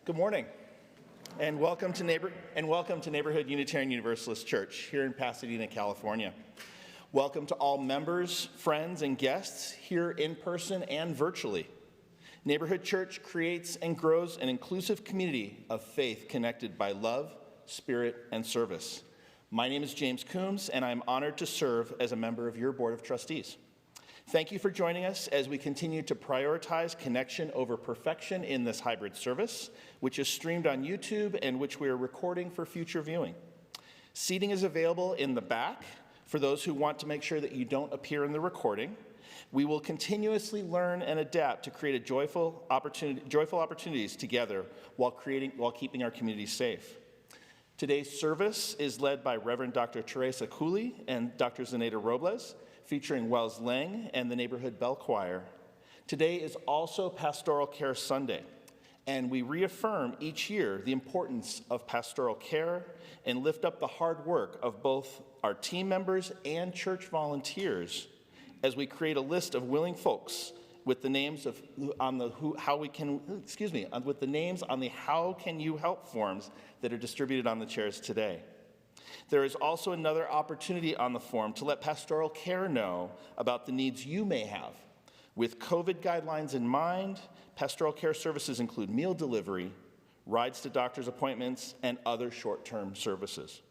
Good morning, and welcome to Neighborhood Unitarian Universalist Church here in Pasadena, California. Welcome to all members, friends, and guests here in person and virtually. Neighborhood Church creates and grows an inclusive community of faith connected by love, spirit, and service. My name is James Coombs, and I'm honored to serve as a member of your Board of Trustees. Thank you for joining us as we continue to prioritize connection over perfection in this hybrid service, which is streamed on YouTube and which we are recording for future viewing. Seating is available in the back for those who want to make sure that you don't appear in the recording. We will continuously learn and adapt to create joyful opportunities together while keeping our community safe. Today's service is led by Reverend Dr. Teresa Cooley and Dr. Zenaida Robles, featuring Wells Lang and the Neighborhood Bell Choir. Today is also Pastoral Care Sunday, and we reaffirm each year the importance of pastoral care and lift up the hard work of both our team members and church volunteers as we create a list of willing folks with the names on the how can you help forms that are distributed on the chairs today. There is also another opportunity on the form to let pastoral care know about the needs you may have. With COVID guidelines in mind, pastoral care services include meal delivery, rides to doctor's appointments, and other short-term services.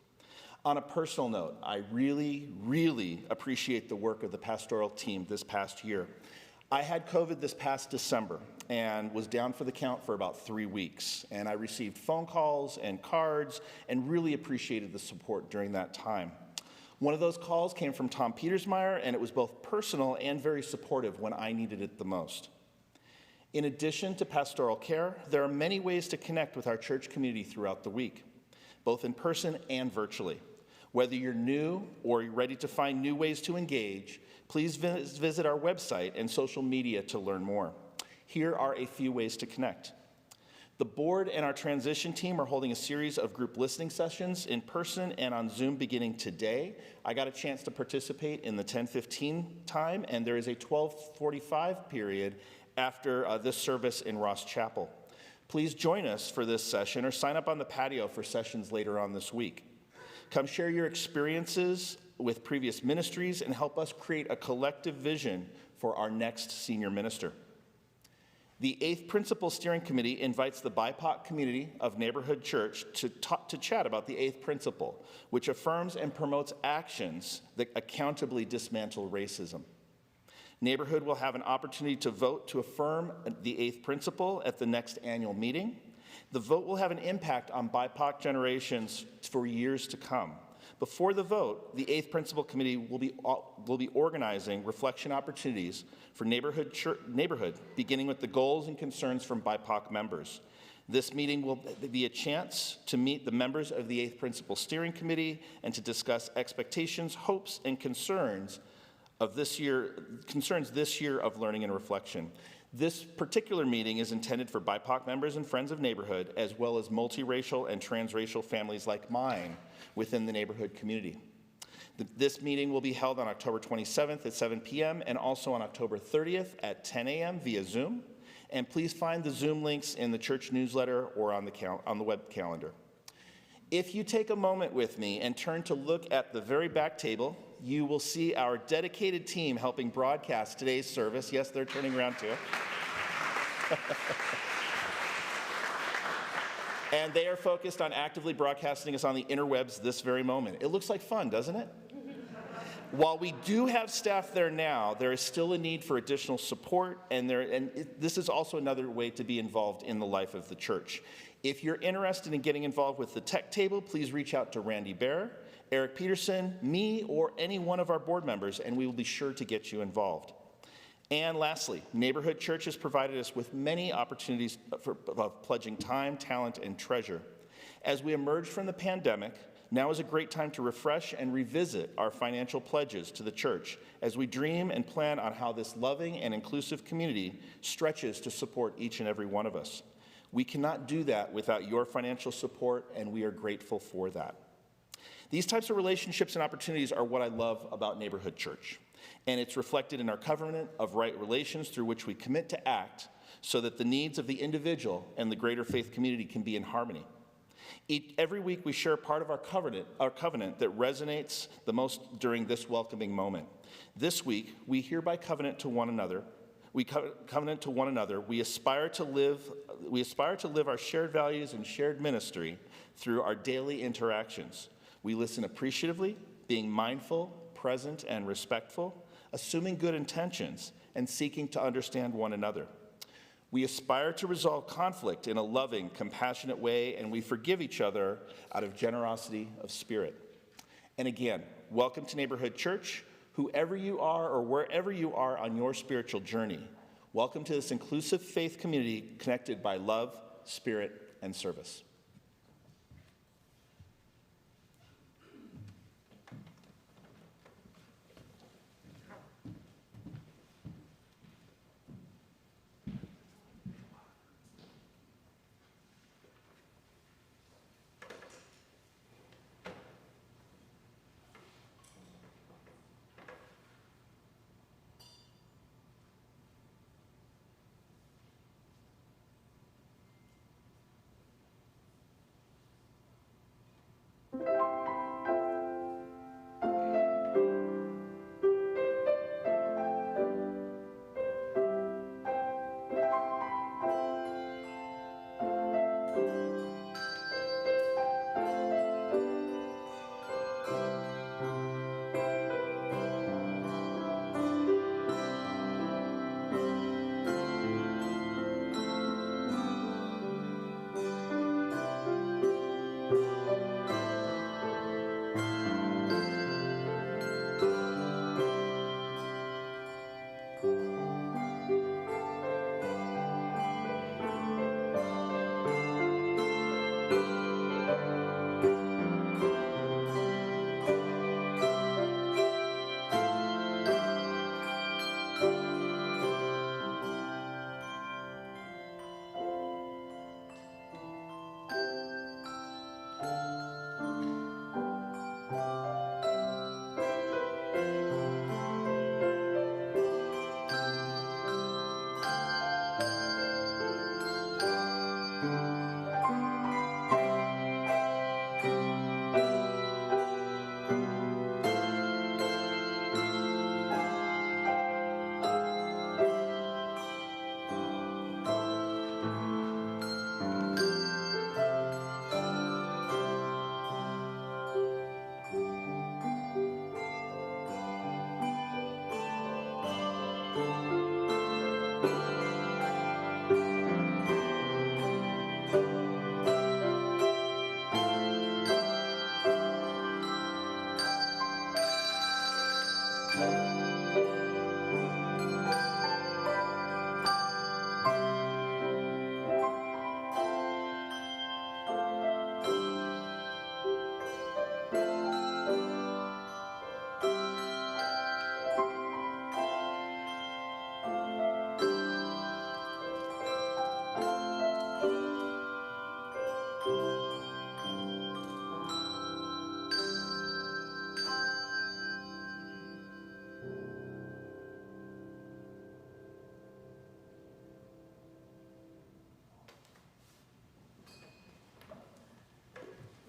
On a personal note, I really appreciate the work of the pastoral team this past year. I had COVID this past December and was down for the count for about 3 weeks. And I received phone calls and cards and really appreciated the support during that time. One of those calls came from Tom Petersmeyer, and it was both personal and very supportive when I needed it the most. In addition to pastoral care, there are many ways to connect with our church community throughout the week, both in person and virtually. Whether you're new or you're ready to find new ways to engage, please visit our website and social media to learn more. Here are a few ways to connect. The board and our transition team are holding a series of group listening sessions in person and on Zoom beginning today. I got a chance to participate in the 10:15 time, and there is a 12:45 period after this service in Ross Chapel. Please join us for this session or sign up on the patio for sessions later on this week. Come share your experiences with previous ministries and help us create a collective vision for our next senior minister. The Eighth Principle Steering Committee invites the BIPOC community of Neighborhood Church to chat about the Eighth Principle, which affirms and promotes actions that accountably dismantle racism. Neighborhood will have an opportunity to vote to affirm the Eighth Principle at the next annual meeting. The vote will have an impact on BIPOC generations for years to come. Before the vote, the Eighth Principle Committee will be organizing reflection opportunities for neighborhood, beginning with the goals and concerns from BIPOC members. This meeting will be a chance to meet the members of the Eighth Principle Steering Committee and to discuss expectations, hopes, and concerns this year of learning and reflection. This particular meeting is intended for BIPOC members and friends of Neighborhood, as well as multiracial and transracial families like mine within the Neighborhood community. This meeting will be held on October 27th at 7 p.m. and also on October 30th at 10 a.m. via Zoom. And please find the Zoom links in the church newsletter or on the web calendar. If you take a moment with me and turn to look at the very back table, you will see our dedicated team helping broadcast today's service. Yes, they're turning around too. And they are focused on actively broadcasting us on the interwebs this very moment. It looks like fun, doesn't it? While we do have staff there now, there is still a need for additional support, and this is also another way to be involved in the life of the church. If you're interested in getting involved with the tech table, please reach out to Randy Bear, Eric Peterson, me, or any one of our board members, and we will be sure to get you involved. And lastly, Neighborhood Church has provided us with many opportunities of pledging time, talent, and treasure. As we emerge from the pandemic, now is a great time to refresh and revisit our financial pledges to the church as we dream and plan on how this loving and inclusive community stretches to support each and every one of us. We cannot do that without your financial support, and we are grateful for that. These types of relationships and opportunities are what I love about Neighborhood Church. And it's reflected in our covenant of right relations through which we commit to act so that the needs of the individual and the greater faith community can be in harmony. Every week we share part of our covenant that resonates the most during this welcoming moment. This week, we hereby covenant to one another. We covenant to one another. We aspire to live our shared values and shared ministry through our daily interactions. We listen appreciatively, being mindful, present, and respectful, assuming good intentions, and seeking to understand one another. We aspire to resolve conflict in a loving, compassionate way, and we forgive each other out of generosity of spirit. And again, welcome to Neighborhood Church. Whoever you are or wherever you are on your spiritual journey, welcome to this inclusive faith community connected by love, spirit, and service.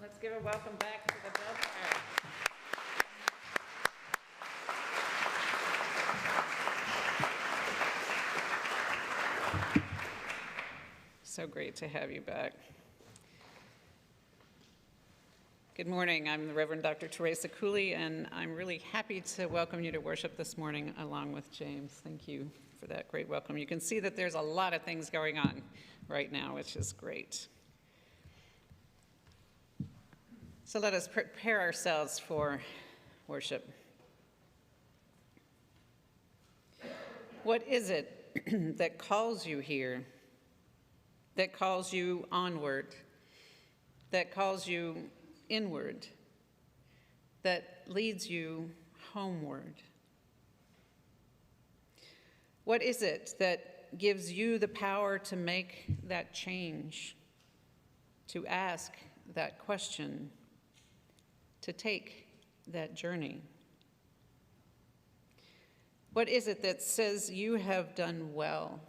Let's give a welcome back to the bell choir. So great to have you back. Good morning. I'm the Reverend Dr. Teresa Cooley, and I'm really happy to welcome you to worship this morning along with James. Thank you for that great welcome. You can see that there's a lot of things going on right now, which is great. So let us prepare ourselves for worship. What is it that calls you here, that calls you onward, that calls you inward, that leads you homeward? What is it that gives you the power to make that change, to ask that question, to take that journey? What is it that says you have done well,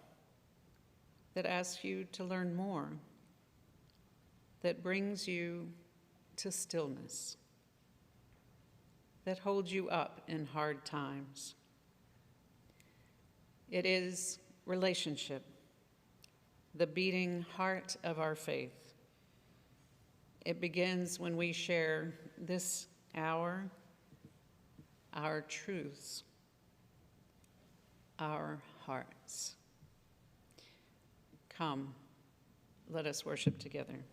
that asks you to learn more, that brings you to stillness, that holds you up in hard times? It is relationship, the beating heart of our faith. It begins when we share this hour, our truths, our hearts. Come, let us worship together.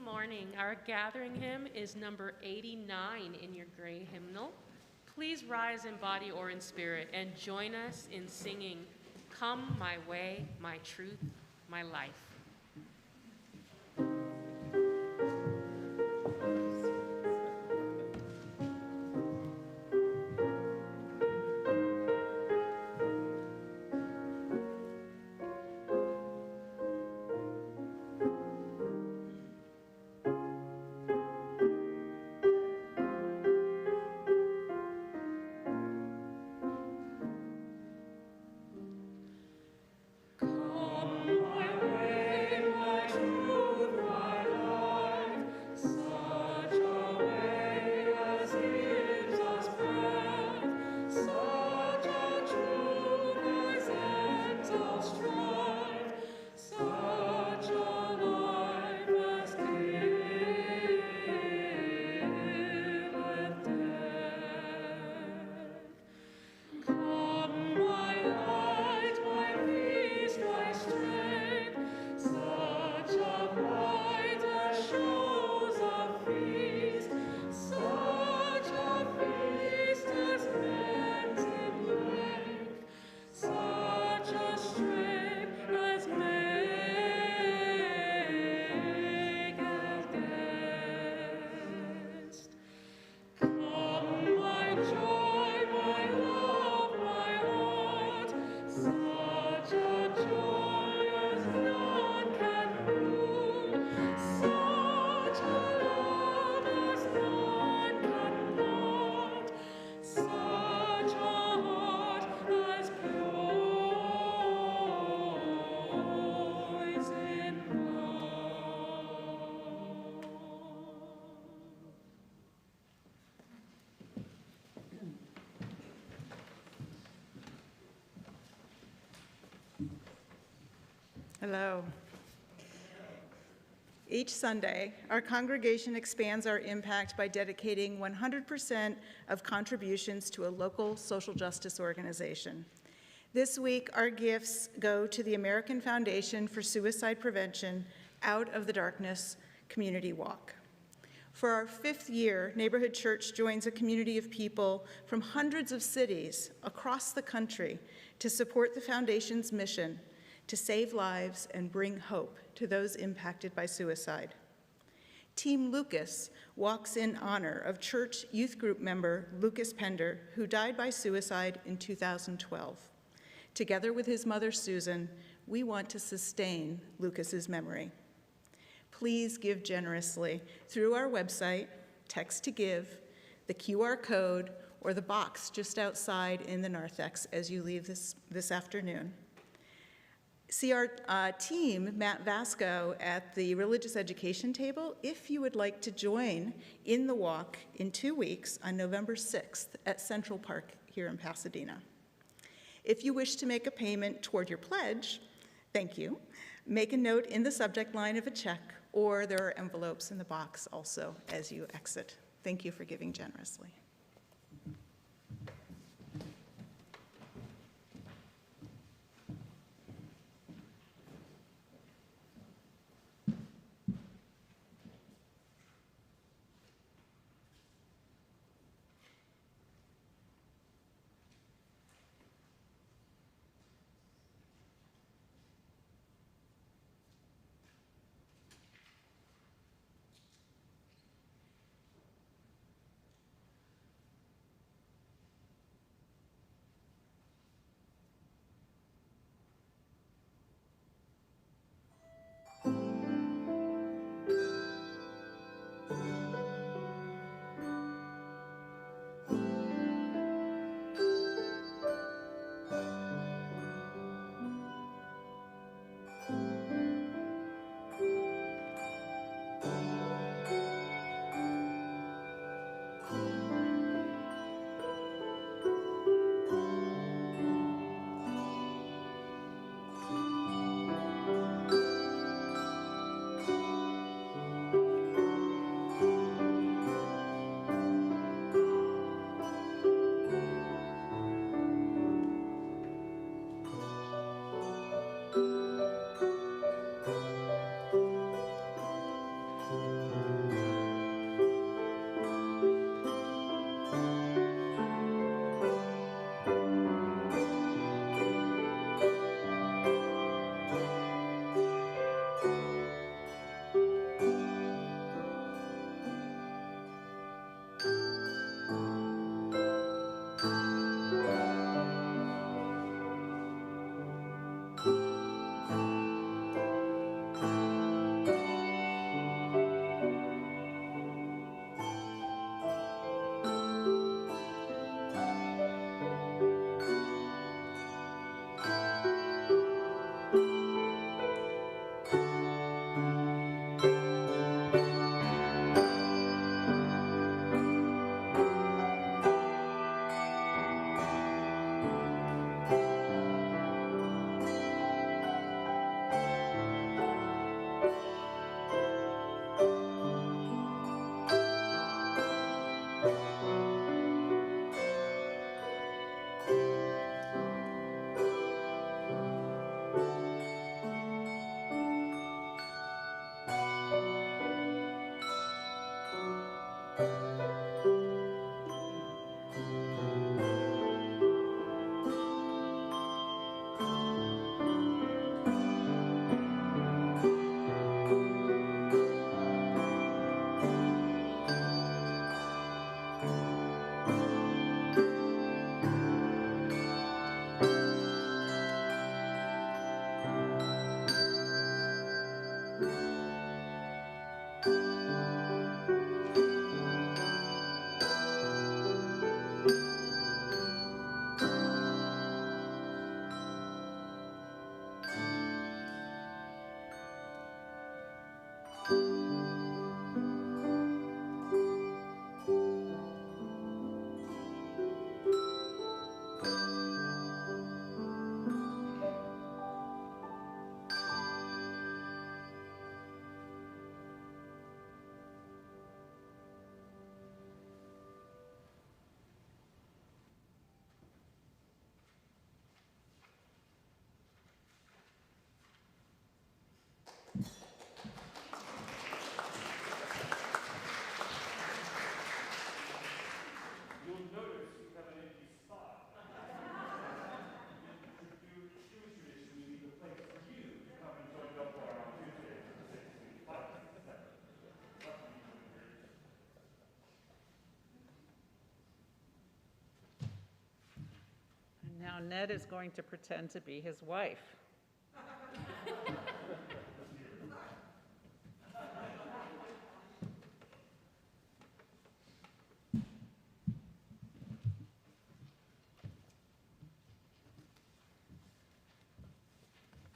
Morning. Our gathering hymn is number 89 in your gray hymnal. Please rise in body or in spirit and join us in singing, "Come my way, my truth, my life." Hello. Each Sunday, our congregation expands our impact by dedicating 100% of contributions to a local social justice organization. This week, our gifts go to the American Foundation for Suicide Prevention Out of the Darkness Community Walk. For our 5th year, Neighborhood Church joins a community of people from hundreds of cities across the country to support the Foundation's mission to save lives and bring hope to those impacted by suicide. Team Lucas walks in honor of church youth group member Lucas Pender, who died by suicide in 2012. Together with his mother, Susan, we want to sustain Lucas's memory. Please give generously through our website, text to give, the QR code, or the box just outside in the narthex as you leave this afternoon. See our team, Matt Vasco, at the religious education table if you would like to join in the walk in 2 weeks on November 6th at Central Park here in Pasadena. If you wish to make a payment toward your pledge, thank you. Make a note in the subject line of a check, or there are envelopes in the box also as you exit. Thank you for giving generously. Now Ned is going to pretend to be his wife.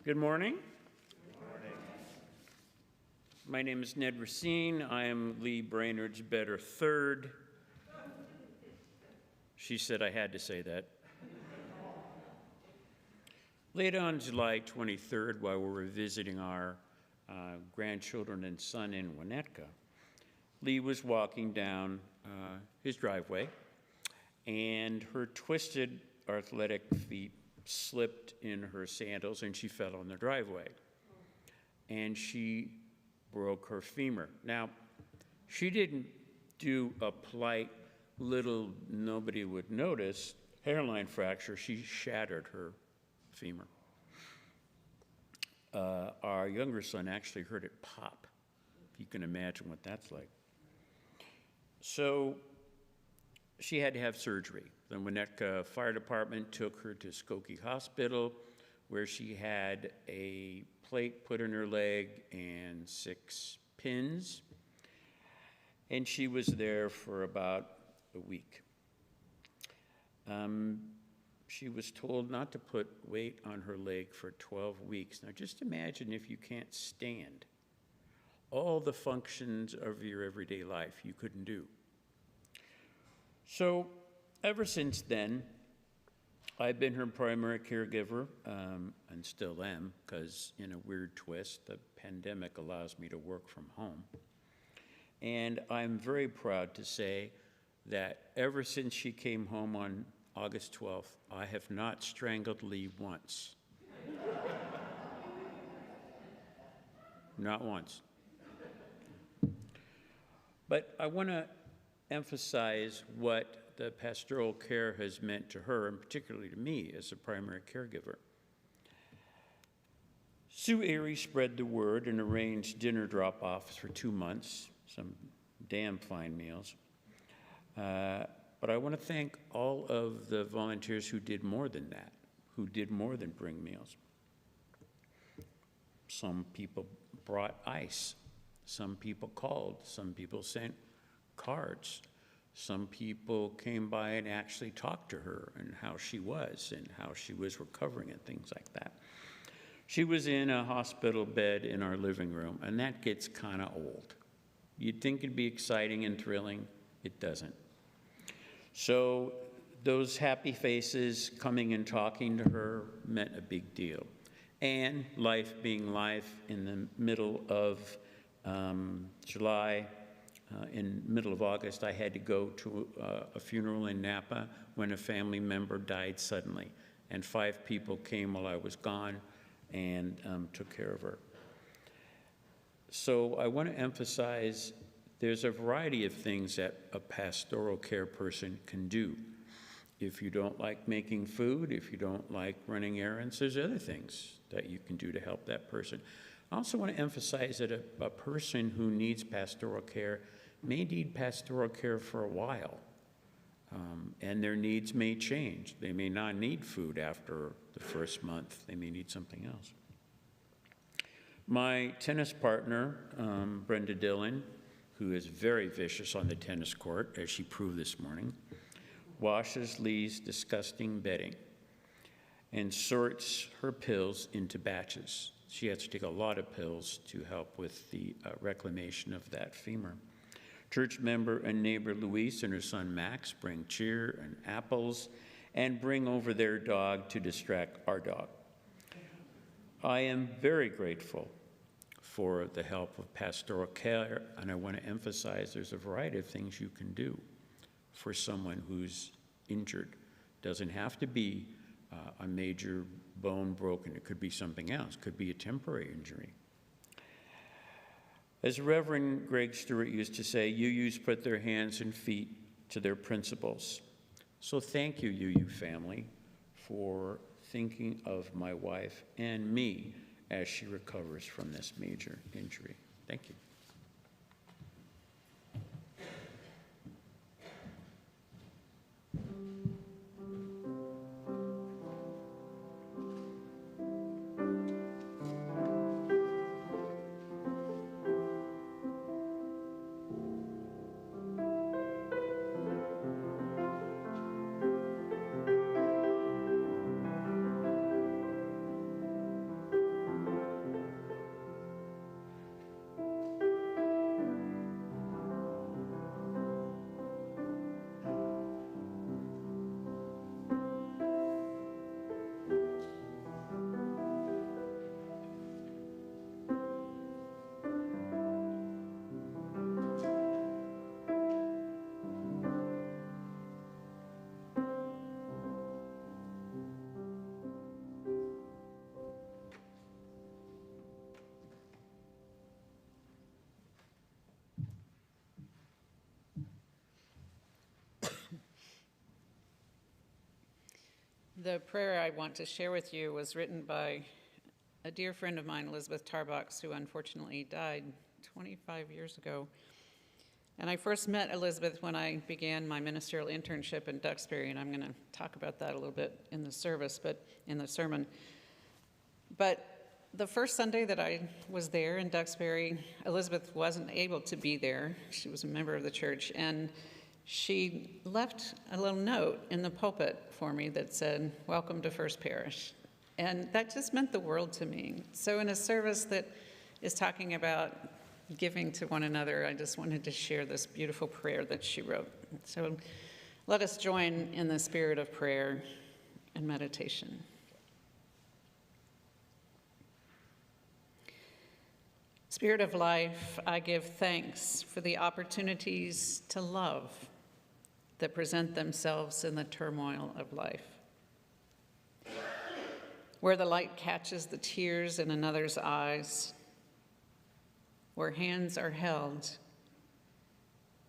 Good morning. My name is Ned Racine. I am Lee Brainerd's better third. She said I had to say that. Late on July 23rd, while we were visiting our grandchildren and son in Winnetka, Lee was walking down his driveway, and her twisted athletic feet slipped in her sandals, and she fell on the driveway. And she broke her femur. Now, she didn't do a polite little nobody would notice hairline fracture. She shattered her femur. Our younger son actually heard it pop. You can imagine what that's like. So she had to have surgery. The Winnetka Fire Department took her to Skokie Hospital, where she had a plate put in her leg and 6 pins. And she was there for about a week. She was told not to put weight on her leg for 12 weeks. Now just imagine if you can't stand. All the functions of your everyday life you couldn't do. So ever since then, I've been her primary caregiver, and still am, because in a weird twist, the pandemic allows me to work from home. And I'm very proud to say that ever since she came home on August 12th, I have not strangled Lee once. Not once. But I want to emphasize what the pastoral care has meant to her, and particularly to me as a primary caregiver. Sue Airy spread the word and arranged dinner drop-offs for 2 months, some damn fine meals. But I want to thank all of the volunteers who did more than that, who did more than bring meals. Some people brought ice. Some people called. Some people sent cards. Some people came by and actually talked to her and how she was recovering and things like that. She was in a hospital bed in our living room, and that gets kind of old. You'd think it'd be exciting and thrilling. It doesn't. So those happy faces coming and talking to her meant a big deal. And life being life, in the middle of July, in middle of August, I had to go to a funeral in Napa when a family member died suddenly. And 5 people came while I was gone and took care of her. So I want to emphasize there's a variety of things that a pastoral care person can do. If you don't like making food, if you don't like running errands, there's other things that you can do to help that person. I also want to emphasize that a person who needs pastoral care may need pastoral care for a while, and their needs may change. They may not need food after the first month. They may need something else. My tennis partner, Brenda Dillon, who is very vicious on the tennis court, as she proved this morning, washes Lee's disgusting bedding and sorts her pills into batches. She has to take a lot of pills to help with the reclamation of that femur. Church member and neighbor Luis and her son Max bring cheer and apples and bring over their dog to distract our dog. I am very grateful for the help of pastoral care, and I want to emphasize there's a variety of things you can do for someone who's injured. Doesn't have to be a major bone broken. It could be something else. It could be a temporary injury. As Reverend Greg Stewart used to say, UUs put their hands and feet to their principles. So thank you, UU family, for thinking of my wife and me as she recovers from this major injury. Thank you. The prayer I want to share with you was written by a dear friend of mine, Elizabeth Tarbox, who unfortunately died 25 years ago. And I first met Elizabeth when I began my ministerial internship in Duxbury, and I'm going to talk about that a little bit in the service, but in the sermon. But the first Sunday that I was there in Duxbury, Elizabeth wasn't able to be there. She was a member of the church, and she left a little note in the pulpit for me that said, "Welcome to First Parish." And that just meant the world to me. So in a service that is talking about giving to one another, I just wanted to share this beautiful prayer that she wrote. So let us join in the spirit of prayer and meditation. Spirit of life, I give thanks for the opportunities to love that present themselves in the turmoil of life, where the light catches the tears in another's eyes, where hands are held,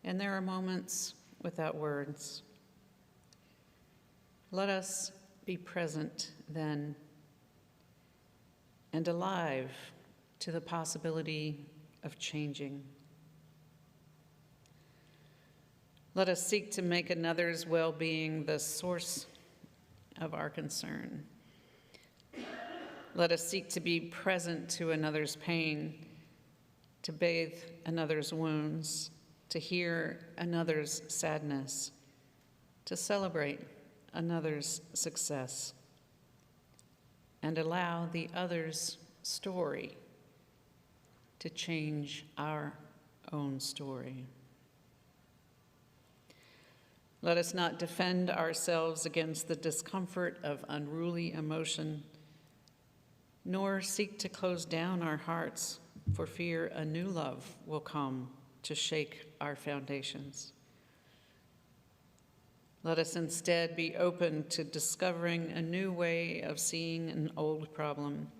and there are moments without words. Let us be present then and alive to the possibility of changing. Let us seek to make another's well-being the source of our concern. Let us seek to be present to another's pain, to bathe another's wounds, to hear another's sadness, to celebrate another's success, and allow the other's story to change our own story. Let us not defend ourselves against the discomfort of unruly emotion, nor seek to close down our hearts for fear a new love will come to shake our foundations. Let us instead be open to discovering a new way of seeing an old problem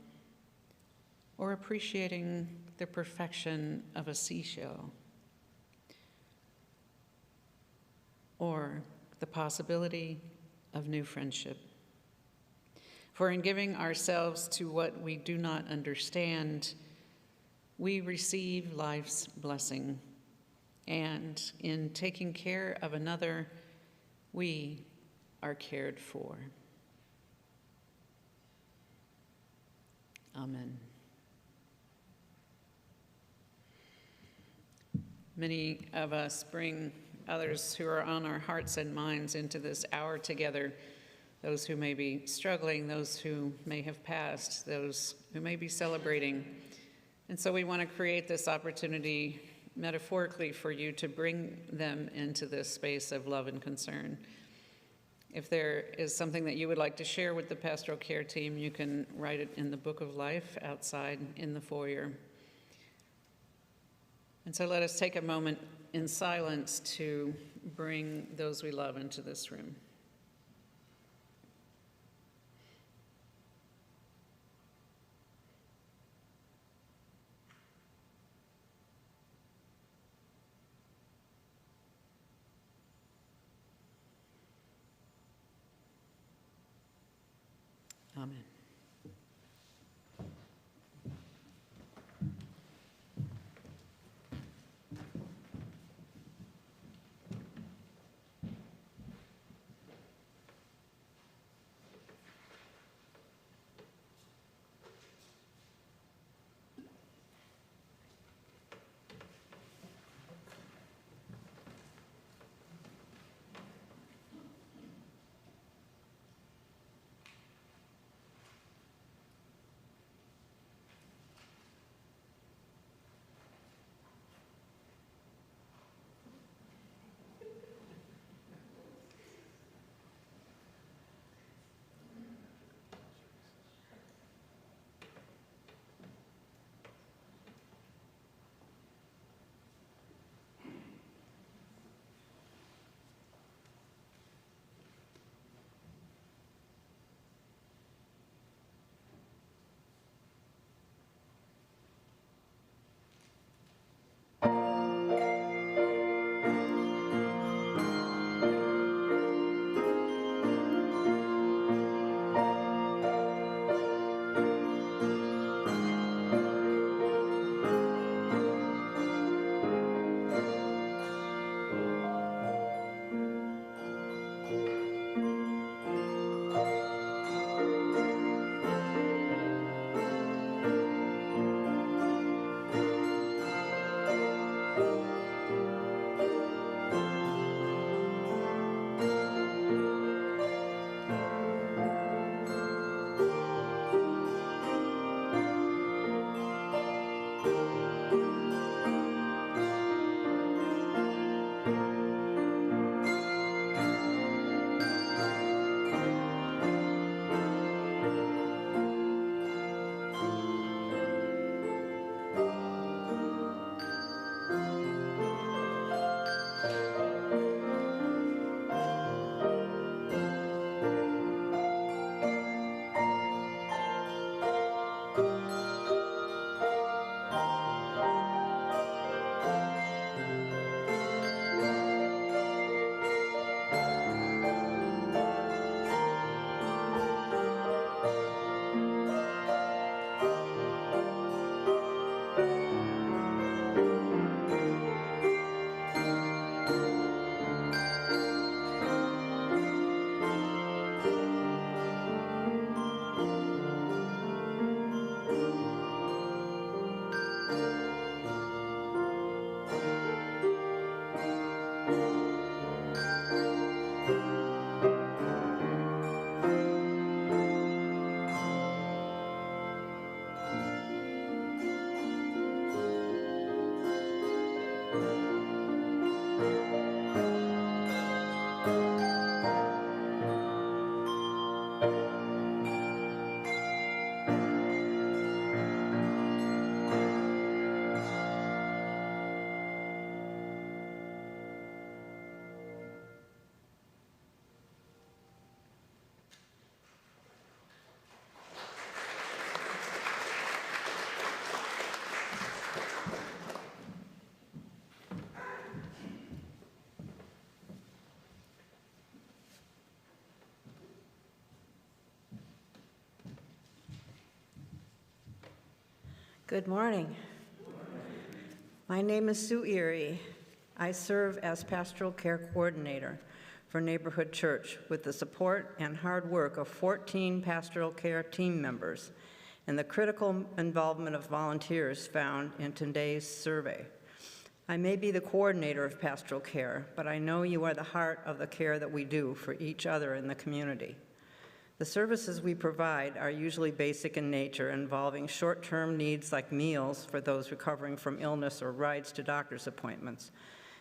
or appreciating the perfection of a seashell, or the possibility of new friendship. For in giving ourselves to what we do not understand, we receive life's blessing, and in taking care of another, we are cared for. Amen. Many of us bring others who are on our hearts and minds into this hour together, those who may be struggling, those who may have passed, those who may be celebrating. And so we want to create this opportunity metaphorically for you to bring them into this space of love and concern. If there is something that you would like to share with the pastoral care team, you can write it in the Book of Life outside in the foyer. And so let us take a moment in silence to bring those we love into this room. Amen. Good morning. My name is Sue Erie. I serve as Pastoral Care Coordinator for Neighborhood Church with the support and hard work of 14 pastoral care team members and the critical involvement of volunteers found in today's survey. I may be the coordinator of pastoral care, but I know you are the heart of the care that we do for each other in the community. The services we provide are usually basic in nature, involving short-term needs like meals for those recovering from illness or rides to doctor's appointments.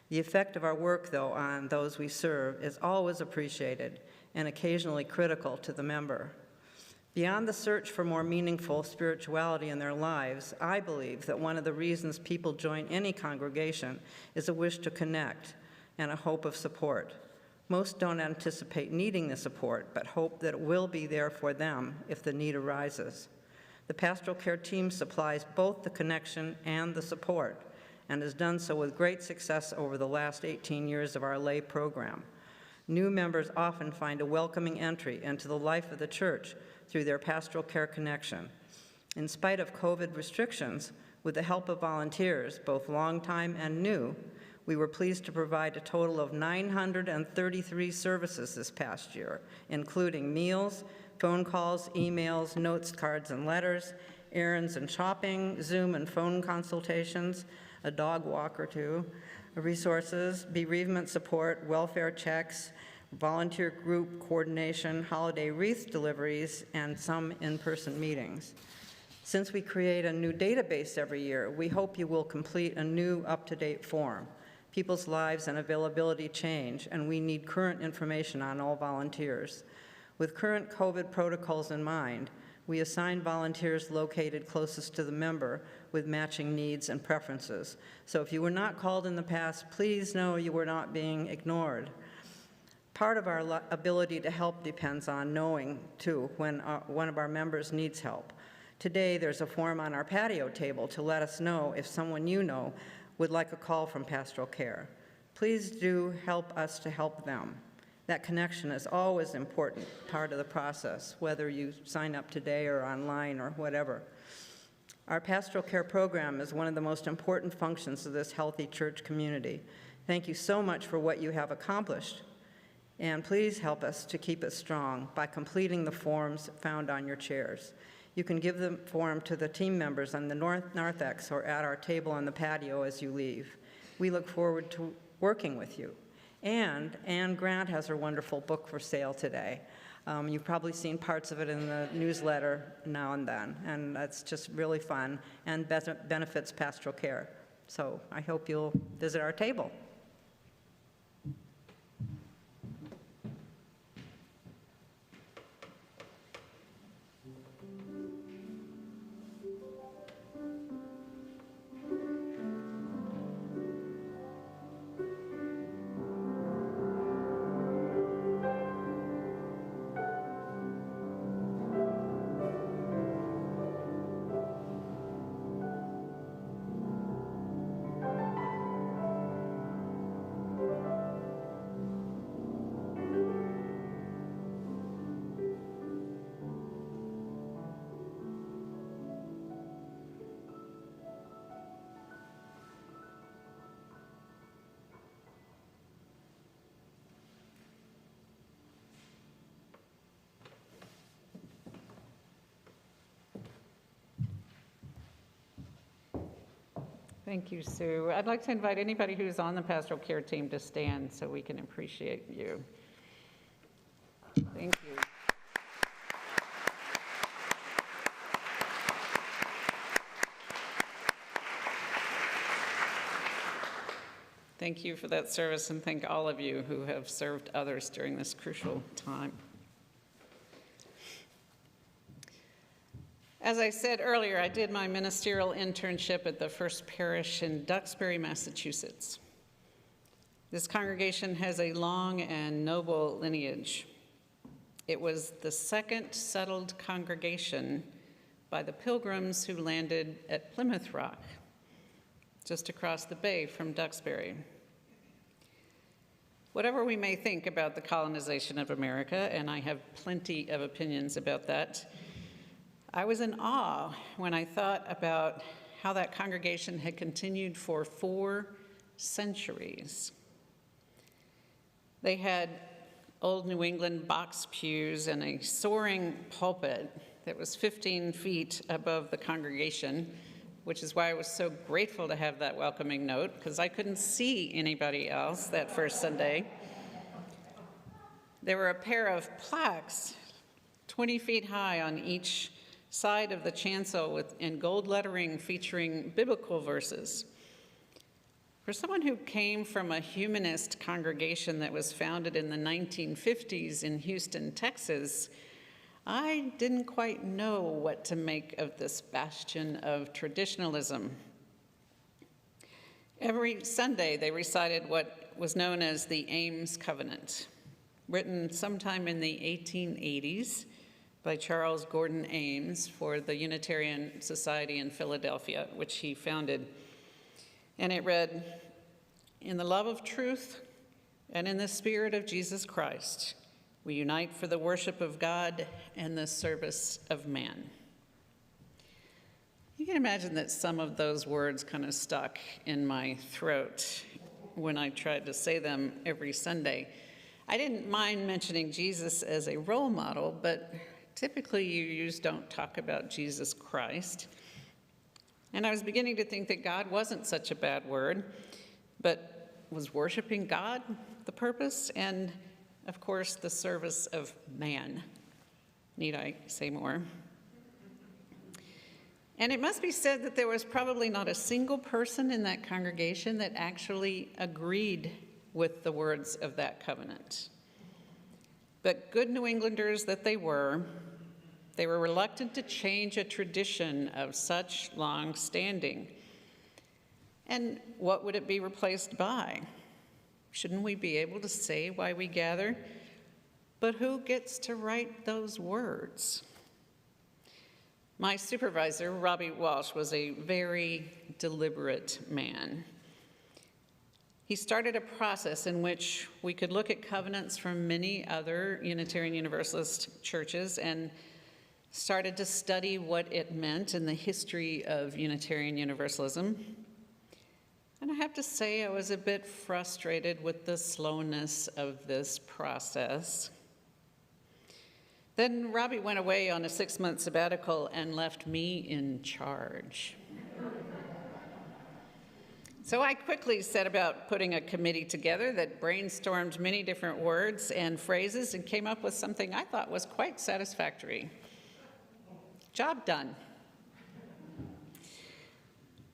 The effect of our work, though, on those we serve is always appreciated and occasionally critical to the member. Beyond the search for more meaningful spirituality in their lives, I believe that one of the reasons people join any congregation is a wish to connect and a hope of support. Most don't anticipate needing the support, but hope that it will be there for them if the need arises. The pastoral care team supplies both the connection and the support, and has done so with great success over the last 18 years of our lay program. New members often find a welcoming entry into the life of the church through their pastoral care connection. In spite of COVID restrictions, with the help of volunteers, both longtime and new, we were pleased to provide a total of 933 services this past year, including meals, phone calls, emails, notes, cards, and letters, errands and shopping, Zoom and phone consultations, a dog walk or two, resources, bereavement support, welfare checks, volunteer group coordination, holiday wreath deliveries, and some in-person meetings. Since we create a new database every year, we hope you will complete a new up-to-date form. People's lives and availability change, and we need current information on all volunteers. With current COVID protocols in mind, we assign volunteers located closest to the member with matching needs and preferences. So if you were not called in the past, please know you were not being ignored. Part of our ability to help depends on knowing, too, when one of our members needs help. Today, there's a form on our patio table to let us know if someone you know would like a call from pastoral care. Please do help us to help them. That connection is always an important part of the process, whether you sign up today or online or whatever. Our pastoral care program is one of the most important functions of this healthy church community. Thank you so much for what you have accomplished. And please help us to keep it strong by completing the forms found on your chairs. You can give the form to the team members on the narthex or at our table on the patio as you leave. We look forward to working with you. And Anne Grant has her wonderful book for sale today. You've probably seen parts of it in the newsletter now and then, and that's just really fun and benefits pastoral care. So I hope you'll visit our table. Thank you, Sue. I'd like to invite anybody who's on the pastoral care team to stand so we can appreciate you. Thank you. Thank you for that service, and thank all of you who have served others during this crucial time. As I said earlier, I did my ministerial internship at the First Parish in Duxbury, Massachusetts. This congregation has a long and noble lineage. It was the second settled congregation by the Pilgrims who landed at Plymouth Rock, just across the bay from Duxbury. Whatever we may think about the colonization of America, and I have plenty of opinions about that, I was in awe when I thought about how that congregation had continued for 4 centuries. They had old New England box pews and a soaring pulpit that was 15 feet above the congregation, which is why I was so grateful to have that welcoming note, because I couldn't see anybody else that first Sunday. There were a pair of plaques 20 feet high on each side of the chancel in gold lettering featuring biblical verses. For someone who came from a humanist congregation that was founded in the 1950s in Houston, Texas, I didn't quite know what to make of this bastion of traditionalism. Every Sunday, they recited what was known as the Ames Covenant, written sometime in the 1880s by Charles Gordon Ames for the Unitarian Society in Philadelphia, which he founded. And it read, "In the love of truth and in the spirit of Jesus Christ, we unite for the worship of God and the service of man." You can imagine that some of those words kind of stuck in my throat when I tried to say them every Sunday. I didn't mind mentioning Jesus as a role model, but typically you don't talk about Jesus Christ. And I was beginning to think that God wasn't such a bad word, but was worshiping God the purpose? And of course, the service of man. Need I say more? And it must be said that there was probably not a single person in that congregation that actually agreed with the words of that covenant. But good New Englanders that they were reluctant to change a tradition of such long standing. And what would it be replaced by? Shouldn't we be able to say why we gather? But who gets to write those words? My supervisor, Robbie Walsh, was a very deliberate man. He started a process in which we could look at covenants from many other Unitarian Universalist churches and started to study what it meant in the history of Unitarian Universalism. And I have to say, I was a bit frustrated with the slowness of this process. Then Robbie went away on a 6-month sabbatical and left me in charge. So I quickly set about putting a committee together that brainstormed many different words and phrases and came up with something I thought was quite satisfactory. Job done.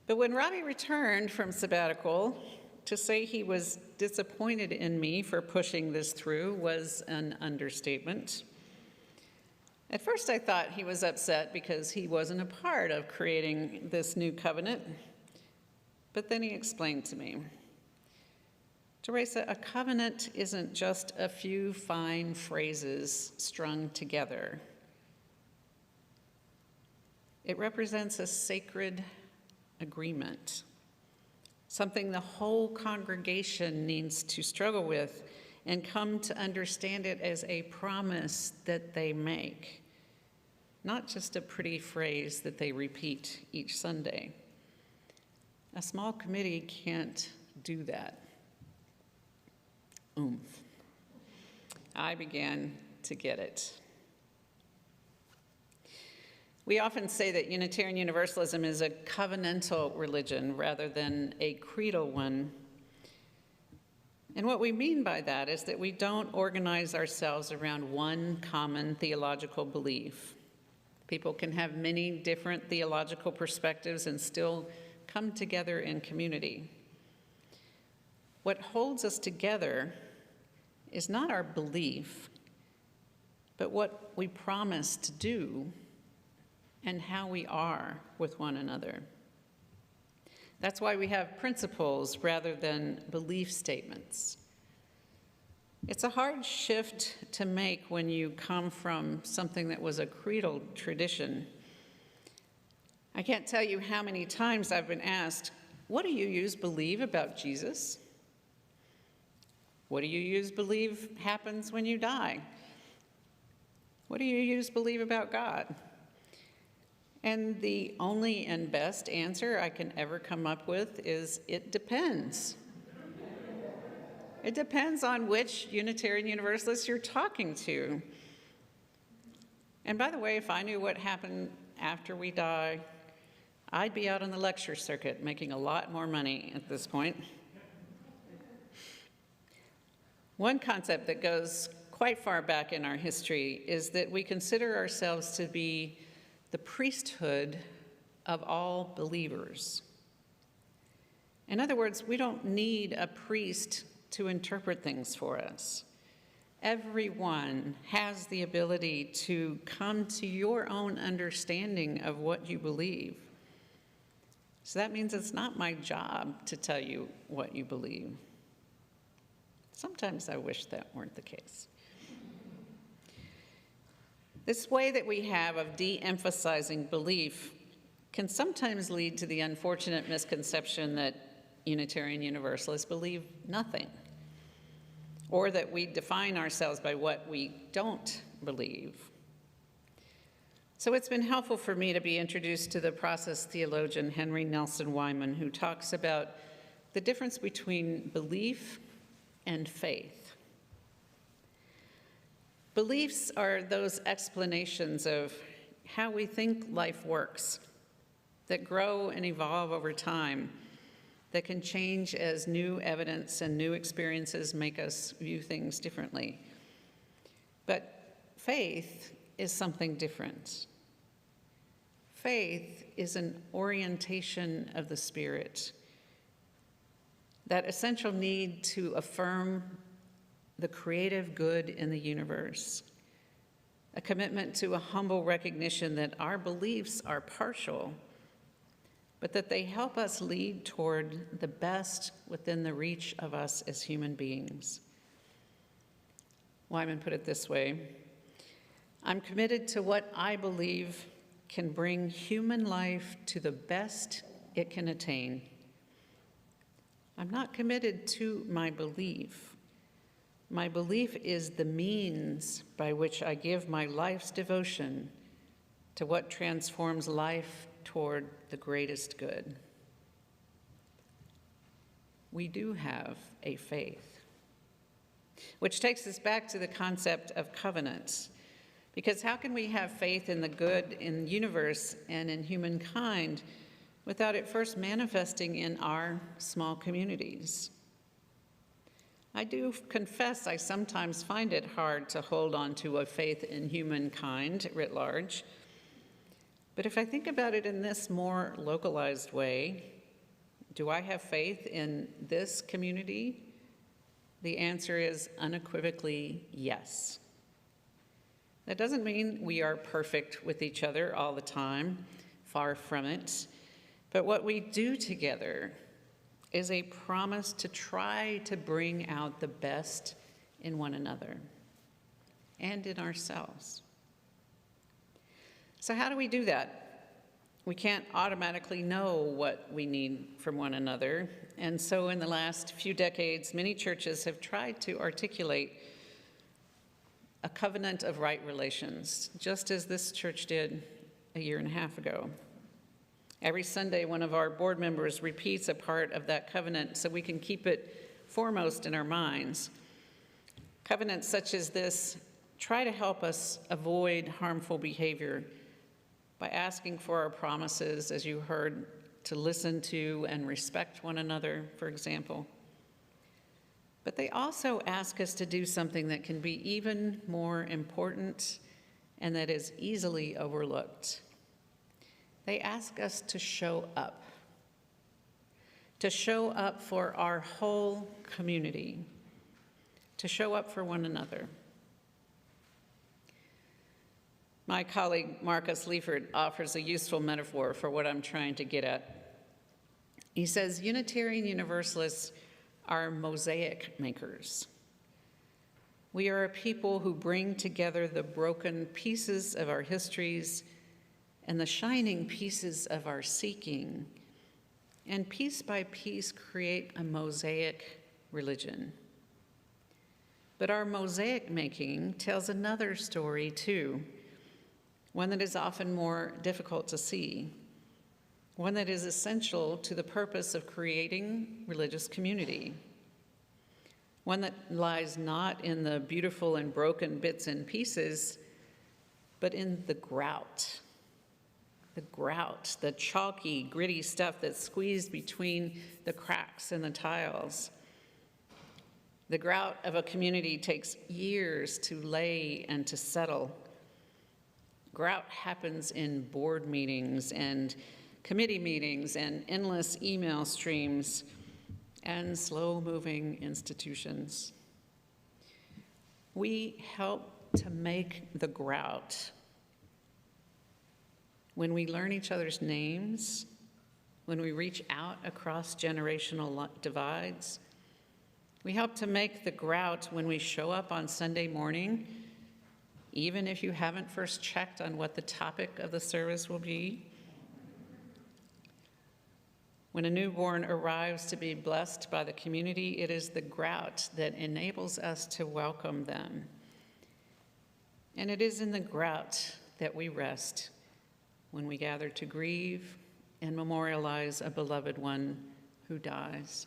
But when Robbie returned from sabbatical, to say he was disappointed in me for pushing this through was an understatement. At first I thought he was upset because he wasn't a part of creating this new covenant, but then he explained to me, "Teresa, a covenant isn't just a few fine phrases strung together. It represents a sacred agreement, something the whole congregation needs to struggle with and come to understand it as a promise that they make, not just a pretty phrase that they repeat each Sunday. A small committee can't do that." Oomph. I began to get it. We often say that Unitarian Universalism is a covenantal religion rather than a creedal one. And what we mean by that is that we don't organize ourselves around one common theological belief. People can have many different theological perspectives and still come together in community. What holds us together is not our belief, but what we promise to do and how we are with one another. That's why we have principles rather than belief statements. It's a hard shift to make when you come from something that was a creedal tradition. I can't tell you how many times I've been asked, "What do you believe about Jesus? What do you believe happens when you die? What do you believe about God?" And the only and best answer I can ever come up with is it depends. It depends on which Unitarian Universalist you're talking to. And by the way, if I knew what happened after we die, I'd be out on the lecture circuit making a lot more money at this point. One concept that goes quite far back in our history is that we consider ourselves to be the priesthood of all believers. In other words, we don't need a priest to interpret things for us. Everyone has the ability to come to your own understanding of what you believe. So that means it's not my job to tell you what you believe. Sometimes I wish that weren't the case. This way that we have of de-emphasizing belief can sometimes lead to the unfortunate misconception that Unitarian Universalists believe nothing, or that we define ourselves by what we don't believe. So it's been helpful for me to be introduced to the process theologian Henry Nelson Wyman, who talks about the difference between belief and faith. Beliefs are those explanations of how we think life works, that grow and evolve over time, that can change as new evidence and new experiences make us view things differently. But faith is something different. Faith is an orientation of the Spirit, that essential need to affirm the creative good in the universe, a commitment to a humble recognition that our beliefs are partial, but that they help us lead toward the best within the reach of us as human beings. Wyman put it this way: I'm committed to what I believe can bring human life to the best it can attain. I'm not committed to my belief. My belief is the means by which I give my life's devotion to what transforms life toward the greatest good. We do have a faith, which takes us back to the concept of covenants. Because how can we have faith in the good in the universe and in humankind without it first manifesting in our small communities? I do confess I sometimes find it hard to hold on to a faith in humankind writ large. But if I think about it in this more localized way, do I have faith in this community? The answer is unequivocally yes. That doesn't mean we are perfect with each other all the time, far from it. But what we do together is a promise to try to bring out the best in one another and in ourselves. So how do we do that? We can't automatically know what we need from one another. And so in the last few decades, many churches have tried to articulate a covenant of right relations, just as this church did a year and a half ago. Every Sunday, one of our board members repeats a part of that covenant so we can keep it foremost in our minds. Covenants such as this try to help us avoid harmful behavior by asking for our promises, as you heard, to listen to and respect one another, for example. But they also ask us to do something that can be even more important and that is easily overlooked. They ask us to show up for our whole community, to show up for one another. My colleague Marcus Liefert offers a useful metaphor for what I'm trying to get at. He says, Unitarian Universalists are mosaic makers. We are a people who bring together the broken pieces of our histories and the shining pieces of our seeking, and piece by piece create a mosaic religion. But our mosaic making tells another story too. one that is often more difficult to see, one that is essential to the purpose of creating religious community, one that lies not in the beautiful and broken bits and pieces, but in the grout, the chalky, gritty stuff that's squeezed between the cracks in the tiles. The grout of a community takes years to lay and to settle. Grout happens in board meetings and committee meetings and endless email streams and slow-moving institutions. We help to make the grout when we learn each other's names, when we reach out across generational divides. We help to make the grout when we show up on Sunday morning, even if you haven't first checked on what the topic of the service will be. When a newborn arrives to be blessed by the community, it is the grout that enables us to welcome them. And it is in the grout that we rest when we gather to grieve and memorialize a beloved one who dies.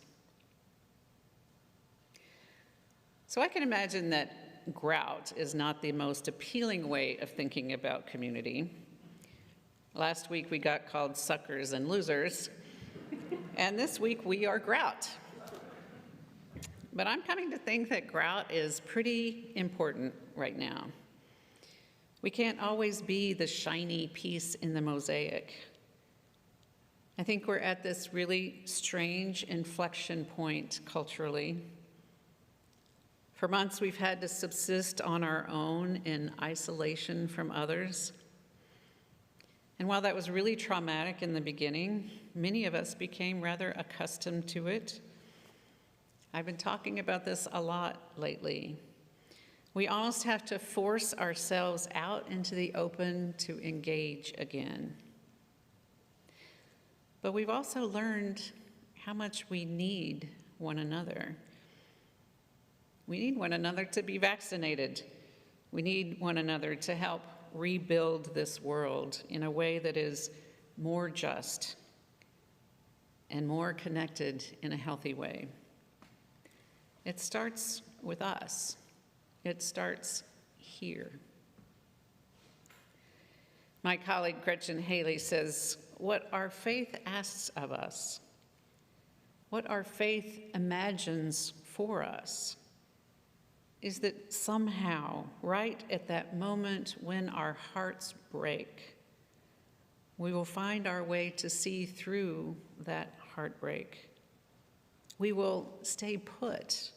So I can imagine that grout is not the most appealing way of thinking about community. Last week we got called suckers and losers, and this week we are grout. But I'm coming to think that grout is pretty important right now. We can't always be the shiny piece in the mosaic. I think we're at this really strange inflection point culturally. For months, we've had to subsist on our own in isolation from others. And while that was really traumatic in the beginning, many of us became rather accustomed to it. I've been talking about this a lot lately. We almost have to force ourselves out into the open to engage again. But we've also learned how much we need one another. We need one another to be vaccinated. We need one another to help rebuild this world in a way that is more just and more connected in a healthy way. It starts with us. It starts here. My colleague Gretchen Haley says, what our faith asks of us, what our faith imagines for us, is that somehow, right at that moment when our hearts break, we will find our way to see through that heartbreak. We will stay put,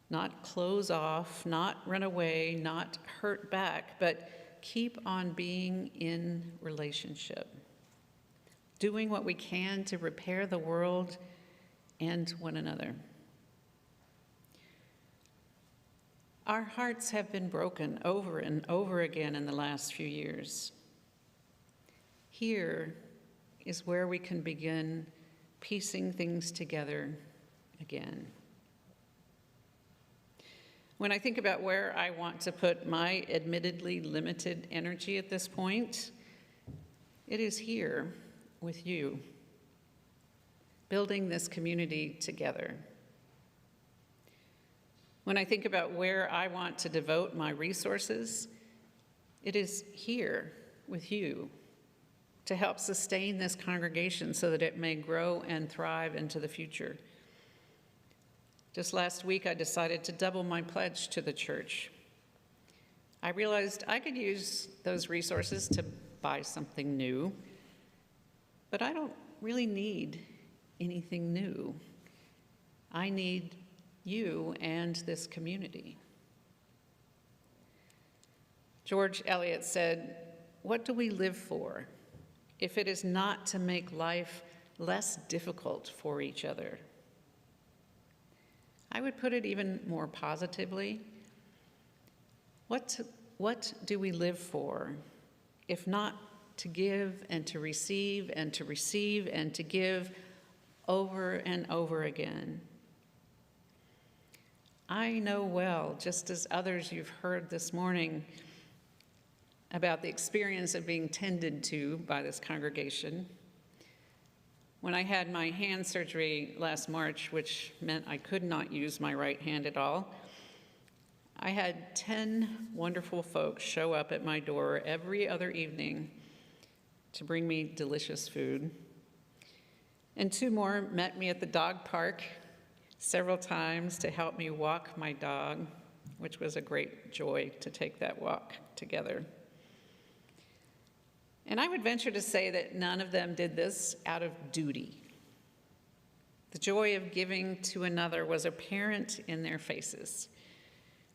not close off, not run away, not hurt back, but keep on being in relationship, doing what we can to repair the world and one another. Our hearts have been broken over and over again in the last few years. Here is where we can begin piecing things together again. When I think about where I want to put my admittedly limited energy at this point, it is here with you, building this community together. When I think about where I want to devote my resources, it is here with you to help sustain this congregation so that it may grow and thrive into the future. Just last week, I decided to double my pledge to the church. I realized I could use those resources to buy something new, but I don't really need anything new. I need you and this community. George Eliot said, "What do we live for if it is not to make life less difficult for each other?" I would put it even more positively. What do we live for if not to give and to receive and to receive and to give over and over again? I know well, just as others you've heard this morning, about the experience of being tended to by this congregation. When I had my hand surgery last March, which meant I could not use my right hand at all, I had 10 wonderful folks show up at my door every other evening to bring me delicious food. And 2 more met me at the dog park several times to help me walk my dog, which was a great joy to take that walk together. And I would venture to say that none of them did this out of duty. The joy of giving to another was apparent in their faces.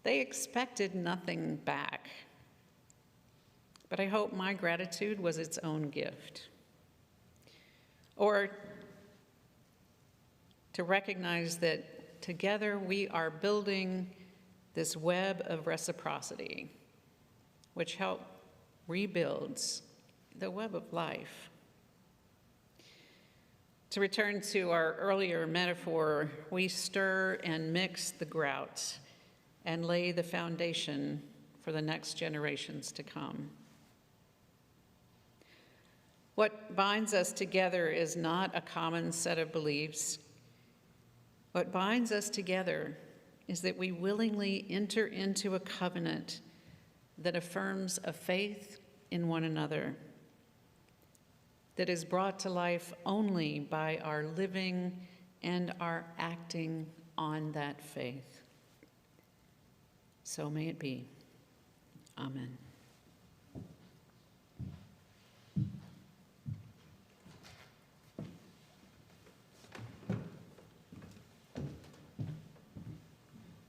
They expected nothing back. But I hope my gratitude was its own gift. Or to recognize that together we are building this web of reciprocity, which rebuilds the web of life. To return to our earlier metaphor, we stir and mix the grout and lay the foundation for the next generations to come. What binds us together is not a common set of beliefs. What binds us together is that we willingly enter into a covenant that affirms a faith in one another, that is brought to life only by our living and our acting on that faith. So may it be. Amen.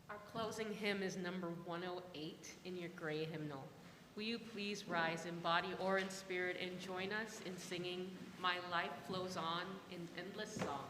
Our closing hymn is number 108 in your gray hymnal. Will you please rise in body or in spirit and join us in singing My Life Flows On in Endless Song.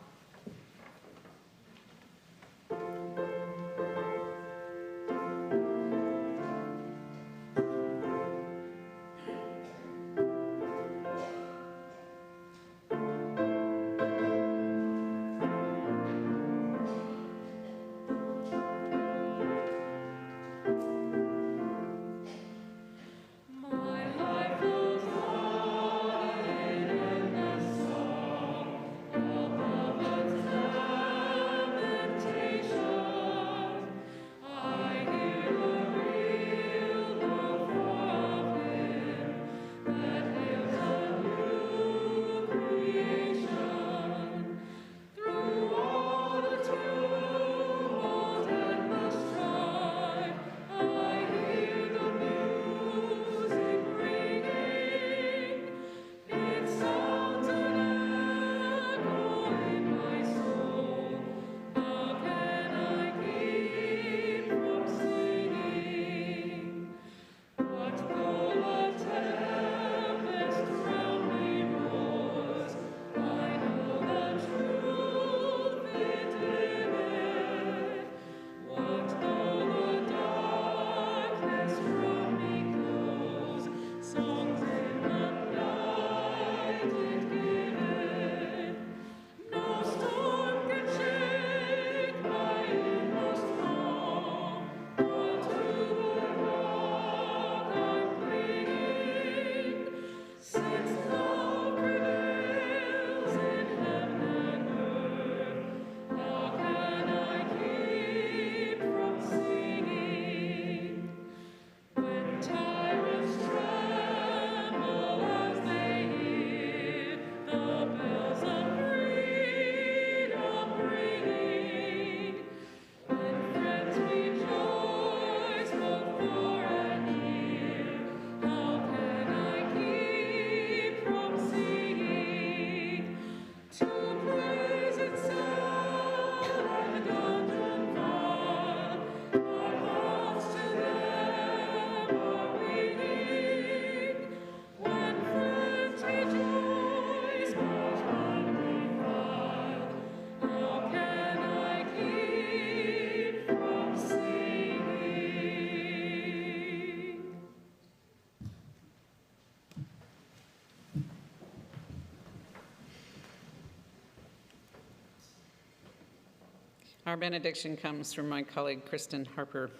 Our benediction comes from my colleague, Kristen Harper.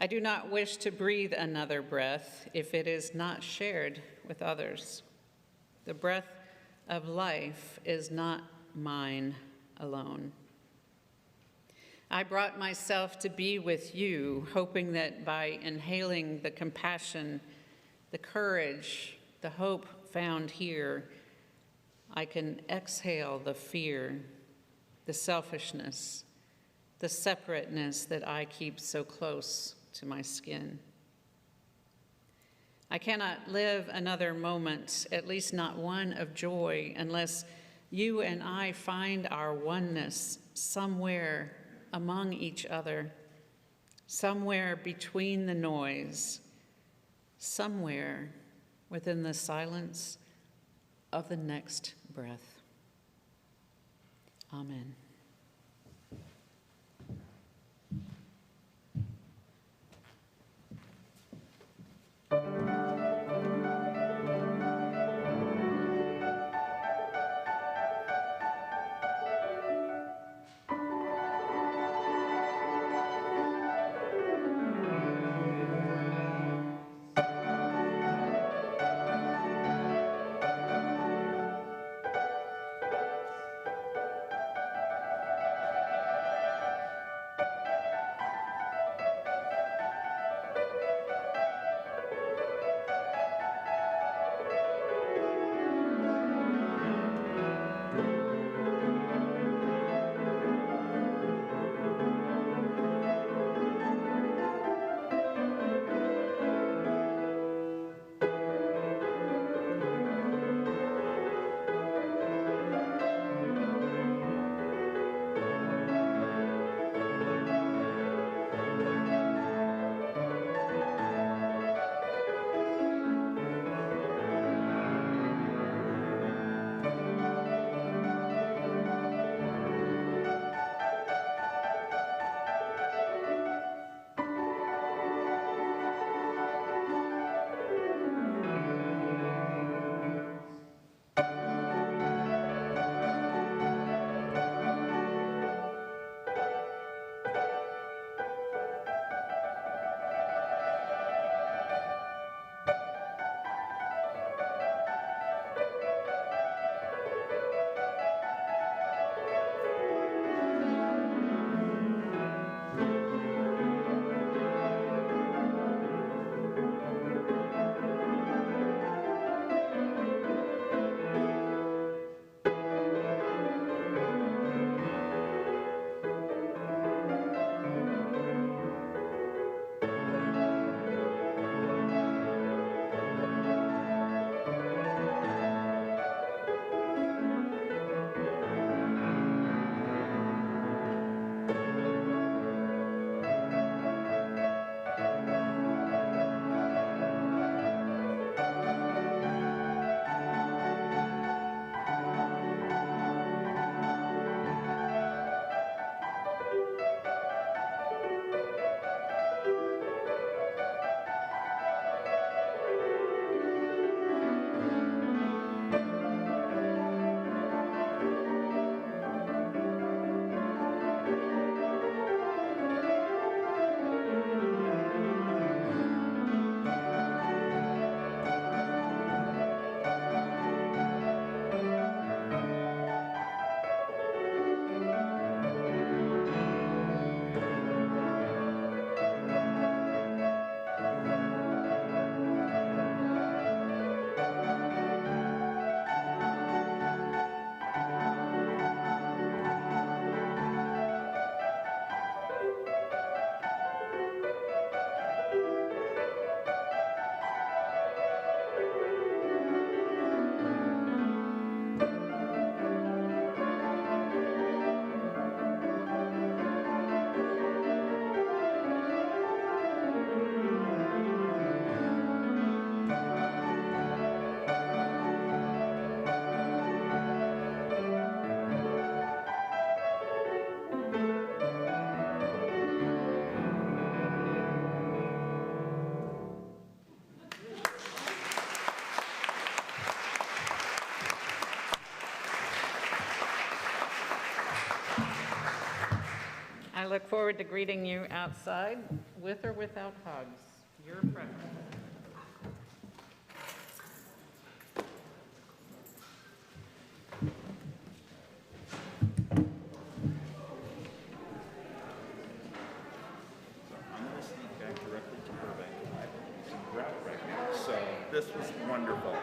I do not wish to breathe another breath if it is not shared with others. The breath of life is not mine alone. I brought myself to be with you, hoping that by inhaling the compassion, the courage, the hope found here, I can exhale the fear, the selfishness, the separateness that I keep so close to my skin. I cannot live another moment, at least not one of joy, unless you and I find our oneness somewhere among each other, somewhere between the noise, somewhere within the silence of the next breath. Amen. I look forward to greeting you outside with or without hugs, your preference. I'm going to sneak back directly to Burbank. I can grab it right now. So this was wonderful.